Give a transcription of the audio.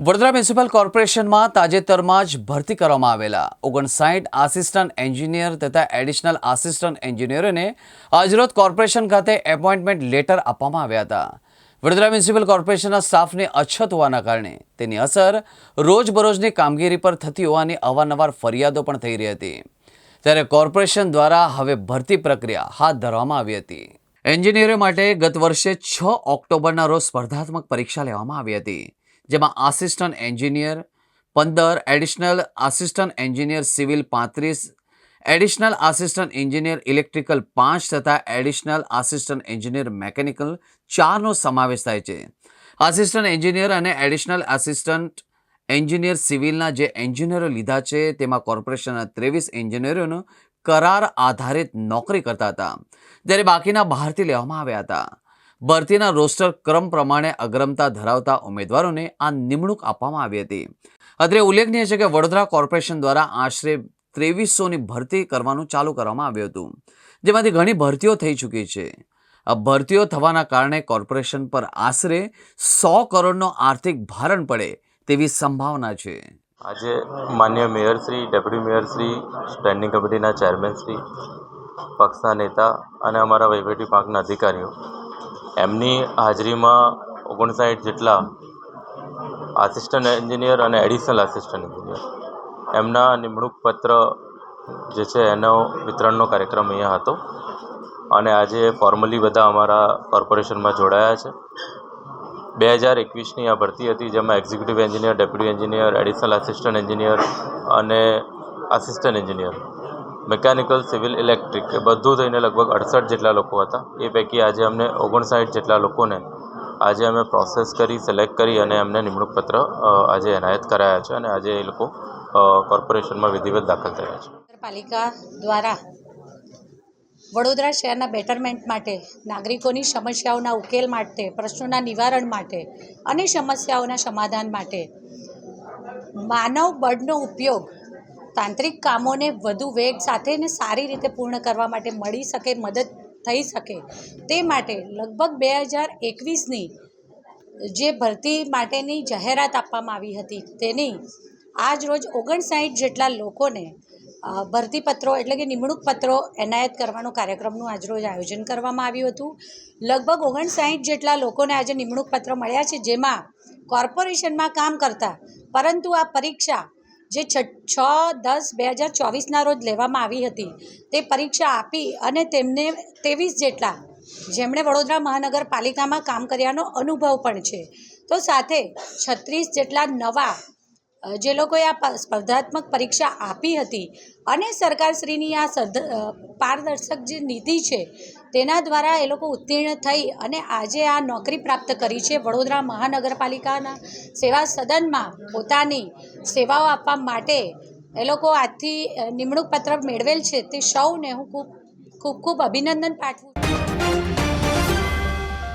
Vadodara municipal કોર્પોરેશનમાં તાજેતરમાં જ ભરતી કરવામાં આવેલા 59 આસિસ્ટન્ટ એન્જિનિયર તથા એડિશનલ આસિસ્ટન્ટ એન્જિનિયરોને આજરોજ કોર્પોરેશન ખાતે એપોઇન્ટમેન્ટ લેટર આપવામાં આવ્યા હતા। વડોદરા મ્યુનિસિપલ કોર્પોરેશનના સ્ટાફની અછત હોવાના કારણે તેની અસર રોજબરોજની કામગીરી પર થતી હોવાની અવારનવાર ફરિયાદો પણ થઈ રહી હતી। ત્યારે કોર્પોરેશન દ્વારા હવે ભરતી પ્રક્રિયા હાથ ધરવામાં આવી હતી। એન્જિનિયરો માટે ગત વર્ષે 6 ઓક્ટોબરના રોજ સ્પર્ધાત્મક પરીક્ષા લેવામાં આવી હતી, જેમાં assistant engineer 15, additional assistant engineer civil 35, additional assistant engineer electrical 5 તથા એડિશનલ આસિસ્ટન્ટ એન્જિનિયર મેકેનિકલ 4નો સમાવેશ થાય છે। આસિસ્ટન્ટ એન્જિનિયર અને એડિશનલ આસિસ્ટન્ટ એન્જિનિયર સિવિલના જે એન્જિનિયરો લીધા છે તેમાં કોર્પોરેશનના 23 એન્જિનિયરોનો કરાર આધારિત નોકરી કરતા હતા, જ્યારે બાકીના બહારથી લેવામાં આવ્યા હતા। ભરતીના રોસ્ટર ક્રમ પ્રમાણે અગ્રતા ધરાવતા ઉમેદવારોને આ નિમણૂક આપવામાં આવી હતી। અત્રે ઉલ્લેખનીય છે કે વડોદરા કોર્પોરેશન દ્વારા આશરે 2300ની ભરતી કરવાનું ચાલુ કરવામાં આવ્યું હતું, જેમાંથી ઘણી ભરતીઓ થઈ ચૂકી છે। આ ભરતીઓ થવાના કારણે કોર્પોરેશન પર આશરે 100 કરોડનો આર્થિક ભારણ પડે તેવી સંભાવના છે। આજે માન્ય મેયરશ્રી, ડેપ્યુટી મેયરશ્રી, સ્ટેન્ડિંગ કમિટીના ચેરમેનશ્રી, પક્ષના નેતા અને અમારા વહીવટી પાંખના અધિકારીઓ એમની હાજરીમાં 59 જેટલા આસિસ્ટન્ટ એન્જિનિયર અને એડિશનલ આસિસ્ટન્ટ એન્જિનિયર એમના નિમણૂક પત્ર જે છે એનો વિતરણનો કાર્યક્રમ અહીંયા હતો અને આજે ફોર્મલી બધા અમારા કોર્પોરેશનમાં જોડાયા છે। 2021ની આ ભરતી હતી, જેમાં executive engineer, deputy engineer, additional assistant engineer અને assistant engineer mechanical, civil, electric એ બધું થઈને લગભગ 68 જેટલા લોકો હતા। એ પૈકી આજે અમને 59 જેટલા લોકોને આજે અમે પ્રોસેસ કરી, સિલેક્ટ કરી અને એમને નિમણૂક પત્ર આજે એનાયત કરાયા છે અને આજે એ લોકો કોર્પોરેશનમાં વિધિવત દાખલ થયા છે। નગરપાલિકા દ્વારા વડોદરા શહેરના બેટરમેન્ટ માટે, નાગરિકોની સમસ્યાઓના ઉકેલ માટે, પ્રશ્નોના નિવારણ માટે અને સમસ્યાઓના સમાધાન માટે માનવ બળનો ઉપયોગ તાંત્રિક કામોને વધુ વેગ સાથે અને સારી રીતે પૂર્ણ કરવા માટે મળી શકે, મદદ થઈ શકે તે માટે લગભગ 2021ની જે ભરતી માટેની જાહેરાત આપવામાં આવી હતી તેની આજ રોજ 59 જેટલા લોકોને ભરતીપત્રો એટલે કે નિમણૂક પત્રો એનાયત કરવાનો કાર્યક્રમનું આજરોજ આયોજન કરવામાં આવ્યું હતું। લગભગ 59 જેટલા લોકોને આજે નિમણૂક પત્ર મળ્યા છે, જેમાં કોર્પોરેશનમાં કામ કરતા પરંતુ આ પરીક્ષા જે 6/10/2024ના રોજ લેવામાં આવી હતી તે પરીક્ષા આપી અને તેમને 23 જેટલા જેમણે વડોદરા મહાનગરપાલિકામાં કામ કર્યાનો અનુભવ પણ છે, તો સાથે 36 જેટલા નવા જે લોકોએ આ સ્પર્ધાત્મક પરીક્ષા આપી હતી અને સરકારશ્રીની આ પારદર્શક જે નીતિ છે તેના દ્વારા એ લોકો ઉત્તીર્ણ થઈ અને આજે આ નોકરી પ્રાપ્ત કરી છે। વડોદરા મહાનગરપાલિકાના સેવા સદનમાં પોતાની સેવાઓ આપવા માટે એ લોકો આજથી નિમણૂક પત્ર મેળવેલ છે, તે સૌને હું ખૂબ અભિનંદન પાઠવું છું।